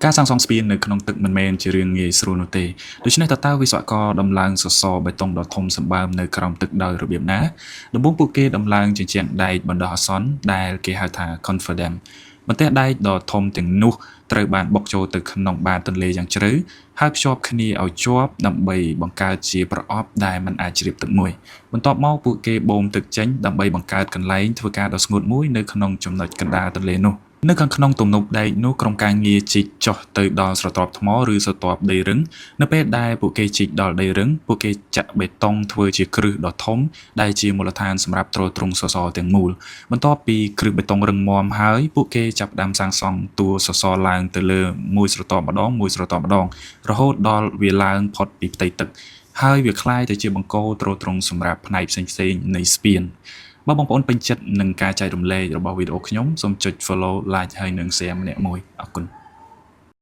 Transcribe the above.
ការសាងសង់ស្ពាននៅក្នុងទឹកមិនមែនជារឿងងាយស្រួលនោះទេដូច្នេះតើវិស្វករដំឡើងសសរបេតុងដ៏ធំសម្បើមនៅក្រោមទឹកដោយរបៀបណាដំបូងពួកគេដំឡើងជញ្ជាំងដែកបណ្ដោះអាសន្នដែលគេហៅថា Confident បន្ទះដែកដ៏ធំទាំងនោះត្រូវបានបុកចូលទៅក្នុងបាតទន្លេយ៉ាងជ្រៅហើយភ្ជាប់គ្នាឲ្យជាប់ដើម្បីបង្កើតជាប្រអប់ដែលមិនអាចជ្រាបទឹកមួយបន្ទាប់មកពួកគេបូមទឹកចេញដើម្បីបង្កើតកន្លែងធ្វើការដ៏ស្ងួតមួយនៅក្នុងចំណុចកណ្ដាលទន្លេនោះនៅខាងក្នុងទំនប់ដែកនោះក្រុមការងារជីកចុះទៅដល់ស្រទាប់ថ្មឬស្រទាប់ដីរឹងនៅពេលដែលពួកគេជីកដល់ដីរឹងពួកគេចាក់បេតុងធ្វើជាគ្រឹះដ៏ធំដែលជាមូលដ្ឋានសម្រាប់ទ្រទ្រង់សសរទាំងមូលបន្ទាប់ពីគ្រឹះបេតុងរឹងមាំហើយពួកគេចាប់ផ្ដើមសាងសង់តួសសរឡើងទៅលើមួយស្រទាប់ម្ដងរហូតដល់វាឡើងផុតពីផ្ទៃទឹកហើយវាคล้ายទៅជាបង្គោលទ្រទ្រង់សម្រាប់ផ្នែកផ្សេងៗនៃស្ពានបើបងប្អូនពេញចិត្តនឹងការចែករំលែករបស់វីដេអូខ្ញុំសូមចុច follow like ហើយនិង share ម្នាក់មួយអរគុណ